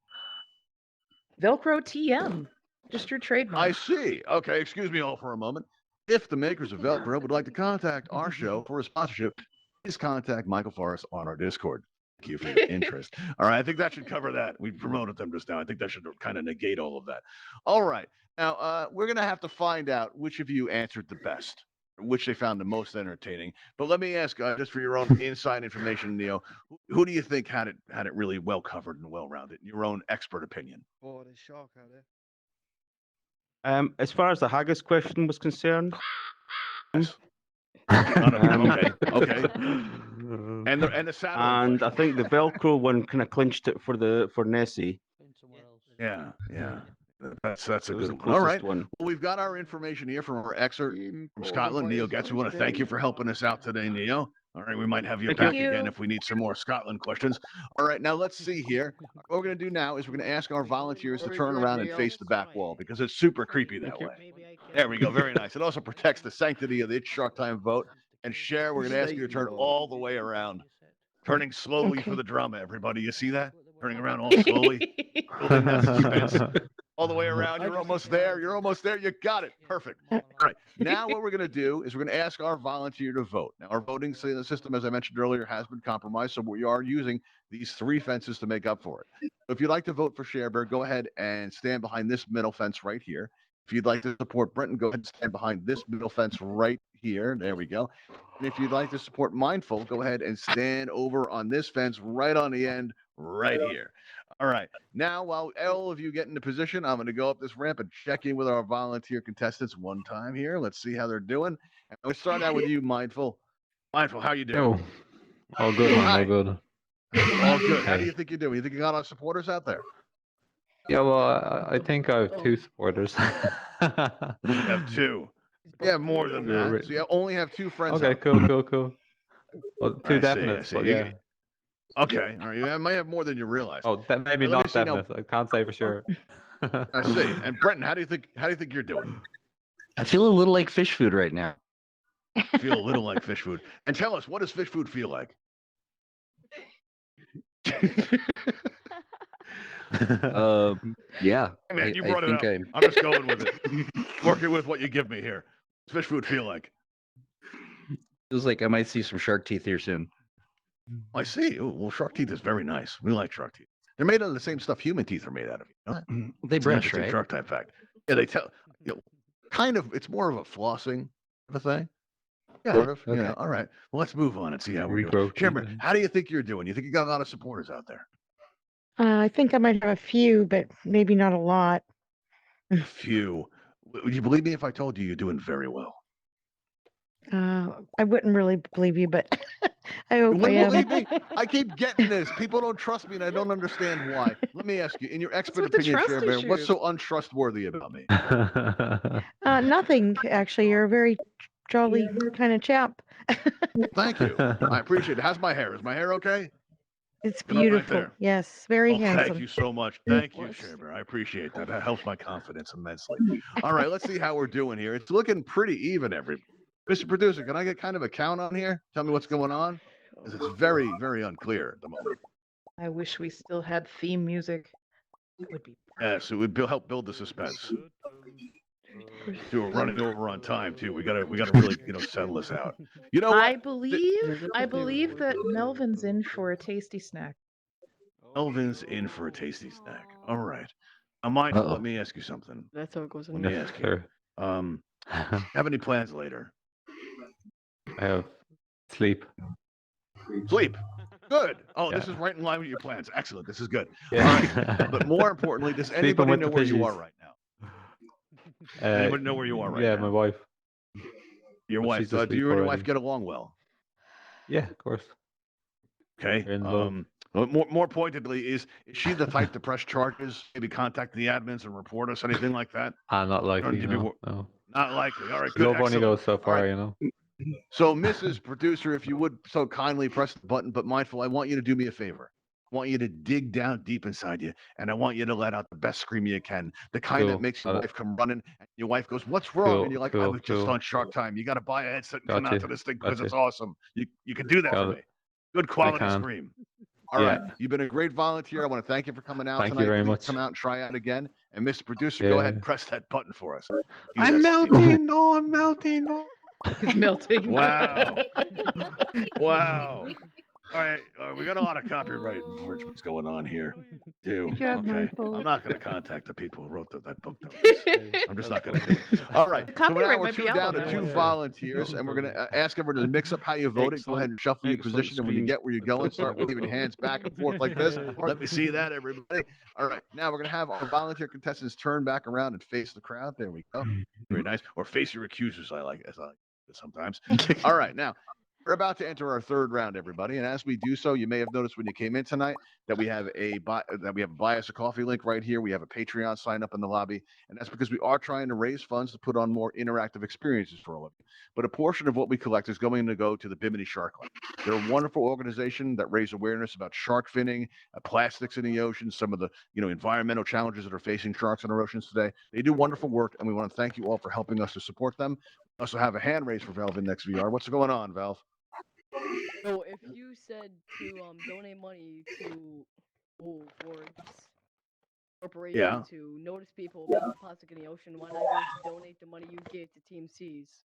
Velcro TM. Just your trademark. I see. Okay, excuse me all for a moment. If the makers of Velcro would like to contact our show for a sponsorship, please contact Michael Forrest on our Discord. Thank you for your interest. All right, I think that should cover that. We promoted them just now. I think that should kind of negate all of that. All right, now we're gonna have to find out which of you answered the best, which they found the most entertaining. But let me ask, just for your own inside information, Neo, who do you think had it really well covered and well rounded? In your own expert opinion. Oh, there's shark out there. As far as the haggis question was concerned, Yes. Okay. And the saddle. and I think the Velcro one kind of clinched it for Nessie. Yeah. That's a It was good the one. All right. closest one. Well, we've got our information here from our expert from Scotland, Neil Getz. We want to thank you for helping us out today, Neil. All right, we might have you Thank back you. again if we need some more Scotland questions. All right, now let's see here. What we're going to do now is we're going to ask our volunteers to turn around and face the back wall because it's super creepy that way. There we go. Very nice. It also protects the sanctity of the It's Shark Time vote. And Cher, we're going to ask you to turn all the way around, turning slowly for the drama. Everybody, you see that? Turning around all slowly. Building that suspense. All the way around. You're almost there. You're almost there. You got it. Perfect. All right. Now what we're going to do is we're going to ask our volunteer to vote. Now, our voting system, as I mentioned earlier, has been compromised. So we are using these 3 fences to make up for it. So if you'd like to vote for Cherbear, go ahead and stand behind this middle fence right here. If you'd like to support Brenton, go ahead and stand behind this middle fence right here. There we go. And if you'd like to support Mindful, go ahead and stand over on this fence right on the end right here. All right. Now, while all of you get into position, I'm going to go up this ramp and check in with our volunteer contestants one time here. Let's see how they're doing. And we'll start out with you, Mindful. Mindful, how you doing? All good, man. All good. All good. How do you think you're doing? You think you got our supporters out there? Yeah, well, I think I have 2 supporters. You have 2. You have more than that. So you only have 2 friends. Okay, cool. Well, 2 I definite, see. but yeah. Okay. All right. You might have more than you realize. Oh, that maybe Let me not see now. definite. I can't say for sure. I see. And Brenton, how do you think you're doing? I feel a little like fish food right now. Feel a little like fish food. And tell us, what does fish food feel like? Yeah. Hey man, you I brought it up. think I'm just going with it. Working with what you give me here. What's fish food feel like? Feels like I might see some shark teeth here soon. I see. Ooh, well, shark teeth is very nice. We like shark teeth. They're made out of the same stuff human teeth are made out of. You know that? They It's an brush, interesting right? Shark type fact. Yeah, they tell. Kind of. It's more of a flossing of a thing. Yeah, sort of. okay. All right. Well, let's move on and see how we're doing. Regrow Chairman, teeth. how do you think you're doing? You think you got a lot of supporters out there? I think I might have a few, but maybe not a lot. A few. Would you believe me if I told you you're doing very well? I wouldn't really believe you, but I You hope I wouldn't am. believe me? I keep getting this. People don't trust me, and I don't understand why. Let me ask you, in your expert what the opinion, trust Cherbear, what's issues. so untrustworthy about me? Nothing, actually. You're a very jolly kind of chap. Thank you. I appreciate it. How's my hair? Is my hair okay? It's Good, all right beautiful. there. Yes, very Oh, handsome. thank you so much. Thank you, Cherbear. I appreciate that. That helps my confidence immensely. All right, let's see how we're doing here. It's looking pretty even, Mr. Producer, can I get kind of a count on here? Tell me what's going on? Because it's very, very unclear at the moment. I wish we still had theme music. It would be Yes, it would help build the suspense. Too, we're running over on time too. We gotta really, settle this out. You know I what? believe that Melvin's in for a tasty snack. Melvin's in for a tasty snack. All right. I'm mindful. Uh-oh. Let me ask you something. That's how it goes. Let me ask you. Sure. Have any plans later? I have sleep. Sleep. Good. Oh, this Yeah. is right in line with your plans. Excellent. This is good. Yeah. But more importantly, does Sleeping anybody with know the where you are fishes. right now? Anybody know where you are right yeah, now? my wife. Your but wife. she's Do asleep you and your wife already. get along well? Yeah, of course. Okay. You're in love. Well, more pointedly, is she the type to press charges, maybe contact the admins and report us, anything like that? Not likely, need to be no. No. Not likely. All right, good. Love only Excellent. goes so All far, right. you know. So, Mrs. Producer, if you would so kindly press the button, but mindful, I want you to do me a favor. I want you to dig down deep inside you, and I want you to let out the best scream you can, the kind that Cool. makes your Got it. wife come running, and your wife goes, "What's wrong?" Cool, And you're like, "I cool, was just cool. on Shark Time. You got to buy a headset and come out Gotcha, to this thing because it's gotcha. awesome. You can do that Got for it. me. Good quality can. scream." All right, Yeah. you've been a great volunteer. I want to thank you for coming out Thank you tonight. very Please much. come out and try out again. And Mr. Producer, go ahead and Yeah. press that button for us. I'm Yes. melting. No, I'm melting. No. He's melting. Wow. Wow. we got a lot of copyright infringements going on here, too. Good job, Okay, Michael. I'm not going to contact the people who wrote that book. I'm just not going to do it. All right, The so now copyright we're might be two out down on to that two one. volunteers, and we're going to ask everyone to mix up how you voted. Go ahead and shuffle your Excellent position, and when you screen. get where you're going, start waving your hands back and forth like this. Let me see that, everybody. All right, now we're going to have our volunteer contestants turn back around and face the crowd. There we go. Very nice. Or face your accusers, I like it sometimes. All right, now we're about to enter our third round, everybody. And as we do so, you may have noticed when you came in tonight that we have a buy us a coffee link right here. We have a Patreon sign up in the lobby, and that's because we are trying to raise funds to put on more interactive experiences for all of you. But a portion of what we collect is going to go to the Bimini Shark Lab. They're a wonderful organization that raise awareness about shark finning, plastics in the ocean, some of the environmental challenges that are facing sharks in our oceans today. They do wonderful work, and we want to thank you all for helping us to support them. We also have a hand raise for Valve Index VR. What's going on, Valve? So if you said to donate money to for this corporation Yeah. to notice people about plastic in the ocean, why not just donate the money you gave to Team C's?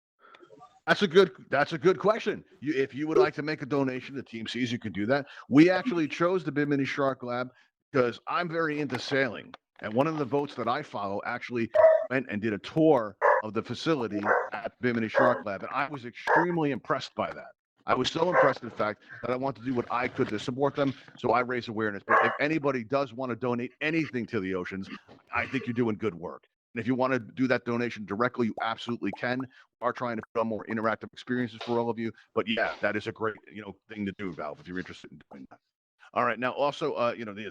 That's a good question. If you would like to make a donation to Team C's, you can do that. We actually chose the Bimini Shark Lab because I'm very into sailing, and one of the boats that I follow actually went and did a tour of the facility at Bimini Shark Lab, and I was extremely impressed by that. I was so impressed, in fact, that I wanted to do what I could to support them, so I raise awareness. But if anybody does want to donate anything to the oceans, I think you're doing good work. And if you want to do that donation directly, you absolutely can. We are trying to put on more interactive experiences for all of you. But yeah, that is a great thing to do, Valve, if you're interested in doing that. All right. Now, also,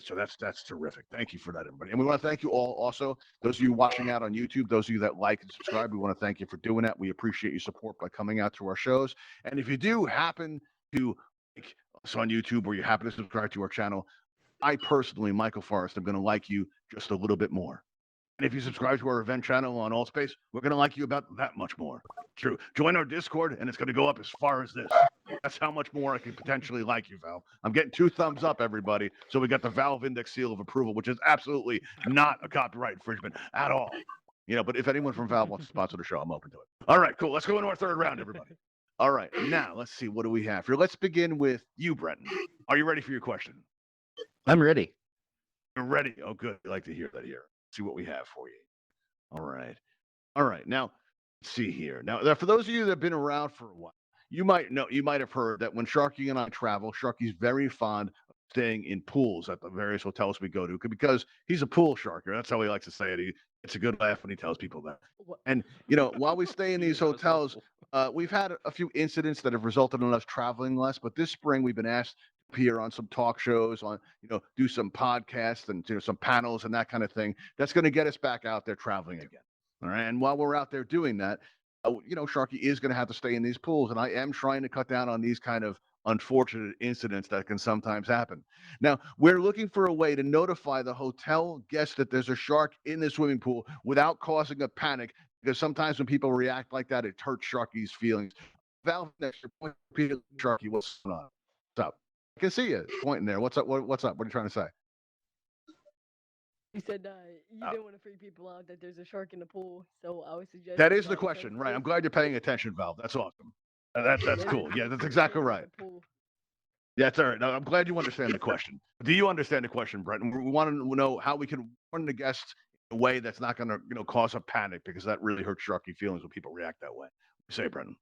so that's terrific. Thank you for that, everybody. And we want to thank you all. Also, those of you watching out on YouTube, those of you that like and subscribe, we want to thank you for doing that. We appreciate your support by coming out to our shows. And if you do happen to like us on YouTube or you happen to subscribe to our channel, I personally, Michael Forrest, I'm going to like you just a little bit more. And if you subscribe to our event channel on Altspace, we're going to like you about that much more. True. Join our Discord, and it's going to go up as far as this. That's how much more I could potentially like you, Valve. I'm getting 2 thumbs up, everybody. So we got the Valve Index seal of approval, which is absolutely not a copyright infringement at all. But if anyone from Valve wants to sponsor the show, I'm open to it. All right, cool. Let's go into our third round, everybody. All right, now let's see. What do we have here? Let's begin with you, Brenton. Are you ready for your question? I'm ready. You're ready. Oh, good. I like to hear that here. See what we have for you. All right. Now, let's see here. Now, for those of you that have been around for a while, you might have heard that when Sharky and I travel, Sharky's very fond of staying in pools at the various hotels we go to because he's a pool sharker. That's how he likes to say it. It's a good laugh when he tells people that. And while we stay in these hotels, we've had a few incidents that have resulted in us traveling less. But this spring, we've been asked appear on some talk shows, on do some podcasts and some panels and that kind of thing. That's going to get us back out there traveling again. All right, and while we're out there doing that, Sharky is going to have to stay in these pools, and I am trying to cut down on these kind of unfortunate incidents that can sometimes happen. Now, we're looking for a way to notify the hotel guests that there's a shark in the swimming pool without causing a panic, because sometimes when people react like that, it hurts Sharky's feelings. Valve, next your point, Sharky, what's going on? What's up? I can see you pointing there. What's up? What's up? What are you trying to say? You said you didn't want to freak people out that there's a shark in the pool, so I would suggest. That is the question, right? I'm glad you're paying attention, Valve. That's awesome. That's cool. Yeah, that's exactly right. Yeah, it's all right. Now, I'm glad you understand the question. Do you understand the question, Brett? And we want to know how we can warn the guests in a way that's not going to cause a panic, because that really hurts Sharky feelings when people react that way. Say, Brendan.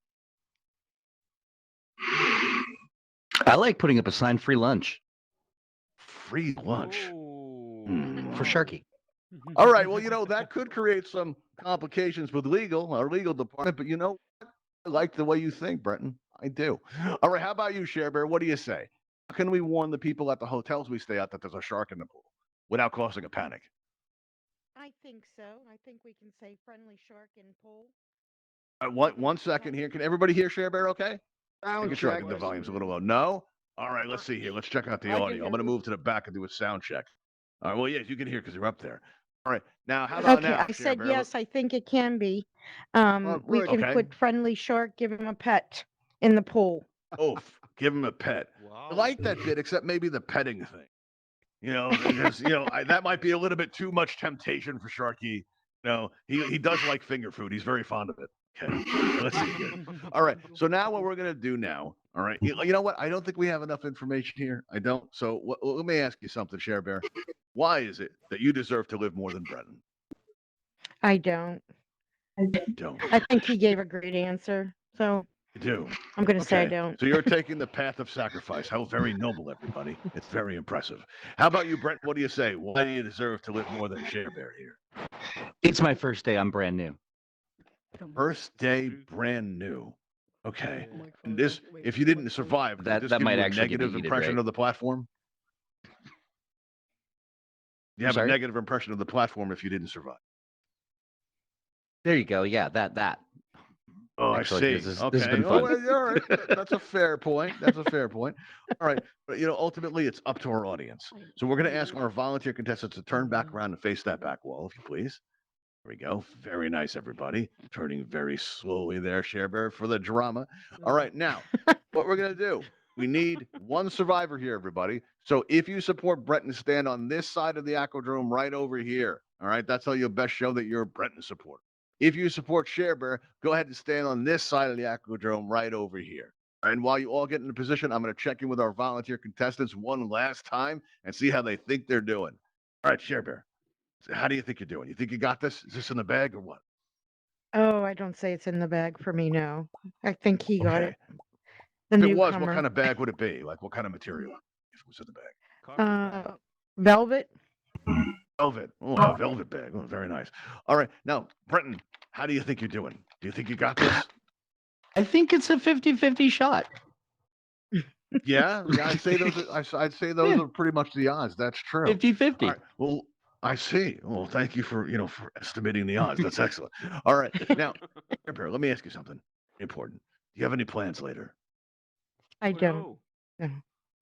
I like putting up a sign, free lunch. Free lunch? For Sharky. All right. Well, that could create some complications with our legal department, but I like the way you think, Brenton. I do. All right. How about you, Share Bear? What do you say? How can we warn the people at the hotels we stay at that there's a shark in the pool without causing a panic? I think so. I think we can say friendly shark in pool. One second here. Can everybody hear Share Bear okay? Sound sure check. the volume's a little low. No? All right, let's see here. Let's check out the audio. I'm going to move to the back and do a sound check. All right, well, yes, you can hear because you're up there. All right, now, how about now? I said yes, I think it can be. We can put friendly shark, give him a pet in the pool. Oh, give him a pet. Wow. I like that bit, except maybe the petting thing. Because, that might be a little bit too much temptation for Sharky. He does like finger food. He's very fond of it. Okay, let's see here. All right, so now what we're going to do now All right. You know what? I don't think we have enough information here. I don't. So let me ask you something, Share Bear. Why is it that you deserve to live more than Brennan? I don't. Don't. I think he gave a great answer. So You do. I'm going to say I Okay. don't. So you're taking the path of sacrifice. How very noble, everybody. It's very impressive. How about you, Brent? What do you say? Why do you deserve to live more than Share Bear here? It's my first day. I'm brand new. First day, brand new. Okay. Oh my And God, this, wait, if you didn't survive, does That- this that give might you a actually get negative heated, impression right? of the platform? You have a Sorry? negative impression of the platform if you didn't survive. There you go. Yeah, that. Oh, Excellent. I see. This Okay. has been Oh, fun. all right. That's a fair point. That's a fair point. All right. But, ultimately, it's up to our audience. So we're going to ask our volunteer contestants to turn back around and face that back wall, if you please. There we go. Very nice, everybody. Turning very slowly there, Share Bear, for the drama. All right. Now, what we're going to do, we need one survivor here, everybody. So if you support Breton, stand on this side of the Aquadrome right over here. All right. That's how you'll best show that you're a Breton supporter. If you support Share Bear, go ahead and stand on this side of the Aquadrome right over here. And while you all get into position, I'm going to check in with our volunteer contestants one last time and see how they think they're doing. All right, Share Bear, how do you think you're doing? You think you got this? Is this in the bag or what? Oh, I don't say it's in the bag for me, no. I think he got it. The If it was, newcomer. what kind of bag would it be? Like, what kind of material if it was in the bag? Velvet. Velvet. Oh, a velvet bag. Oh, very nice. All right. Now, Brenton, how do you think you're doing? Do you think you got this? I think it's a 50-50 shot. Yeah, I'd say those are pretty much the odds. That's true. 50-50. All right, well, I see. Well, thank you for for estimating the odds. That's excellent. All right, now, Bear, let me ask you something important. Do you have any plans later? I don't. No.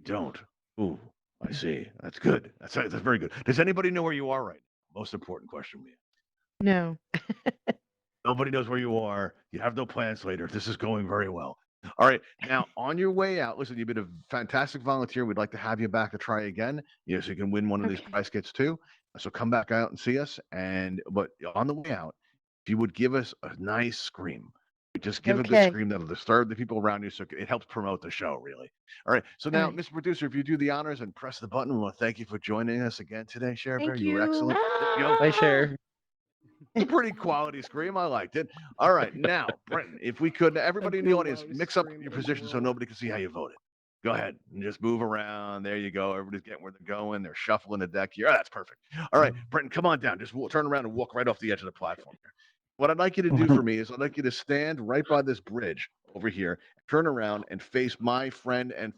Don't. Ooh, I see. That's good. That's very good. Does anybody know where you are right now? Most important question we have. No. Nobody knows where you are. You have no plans later. This is going very well. All right. Now, on your way out, listen, you've been a fantastic volunteer. We'd like to have you back to try again. So you can win one of these prize kits too. So come back out and see us. But on the way out, if you would give us a nice scream, just give a good scream that'll disturb the people around you, so it helps promote the show, really. All right. So now, Mr. Producer, if you do the honors and press the button, we want to thank you for joining us again today, Share Bear. You were excellent. Bye, Share. A pretty quality scream. I liked it. All right. Now, Brenton, if we could, everybody in the audience, mix up your position so nobody can see how you voted. Go ahead and just move around. There you go. Everybody's getting where they're going. They're shuffling the deck here. Oh, that's perfect. All right, Brenton, come on down. Just turn around and walk right off the edge of the platform here. What I'd like you to do for me is I'd like you to stand right by this bridge over here, turn around and face my friend and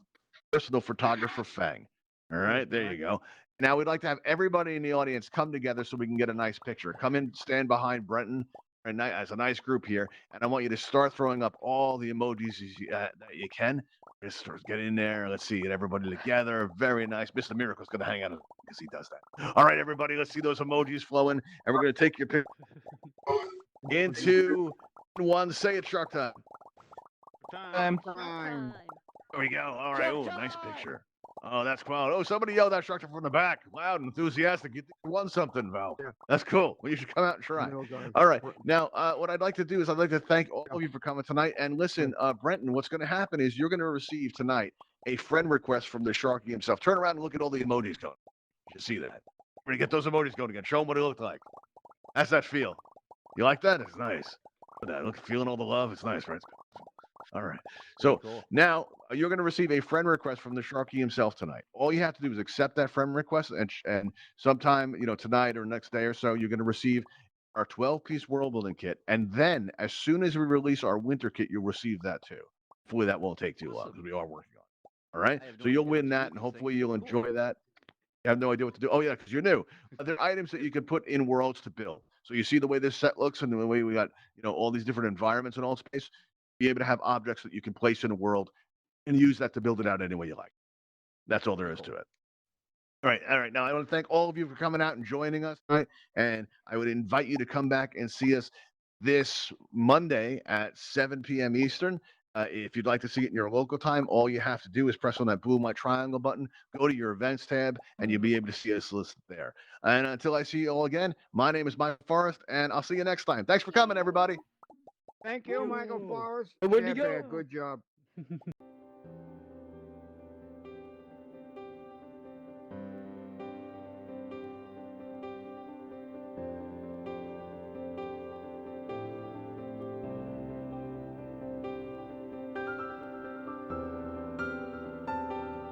personal photographer, Fang. All right, there you go. Now we'd like to have everybody in the audience come together so we can get a nice picture. Come in, stand behind Brenton as a nice group here, and I want you to start throwing up all the emojis that you can. Just start getting in there. Let's see, get everybody together. Very nice. Mr. Miracle's going to hang out because he does that. All right, everybody, let's see those emojis flowing, and we're going to take your picture into one. Say it, Shark Time. Time. There we go. All right. Oh, nice picture. Oh, that's cool. Oh, somebody yelled that structure from the back. Loud and enthusiastic. You think you won something, Val. That's cool. Well, you should come out and try. All right. Now, what I'd like to do is I'd like to thank all of you for coming tonight. And listen, Brenton, what's going to happen is you're going to receive tonight a friend request from the Sharky himself. Turn around and look at all the emojis going. You see that. We're going to get those emojis going again. Show them what it looked like. How's that feel? You like that? It's nice. Look, feeling all the love. It's nice, right? All right. So now you're going to receive a friend request from the Sharky himself tonight. All you have to do is accept that friend request, and sometime tonight or next day or so, you're going to receive our 12-piece world building kit. And then as soon as we release our winter kit, you'll receive that too. Hopefully that won't take too long because we are working on it. All right. So you'll win that, and hopefully you'll enjoy that. You have no idea what to do. Oh yeah, because you're new. There are items that you can put in worlds to build. So you see the way this set looks and the way we got all these different environments in Altspace. Be able to have objects that you can place in a world and use that to build it out any way you like. That's all there is to it. All right. Now I want to thank all of you for coming out and joining us tonight. And I would invite you to come back and see us this Monday at 7 p.m. Eastern. If you'd like to see it in your local time, all you have to do is press on that blue My Triangle button, go to your events tab, and you'll be able to see us listed there. And until I see you all again, my name is Michael Forrest, and I'll see you next time. Thanks for coming, everybody. Thank you, Michael Forrest. Where'd you go? Good job.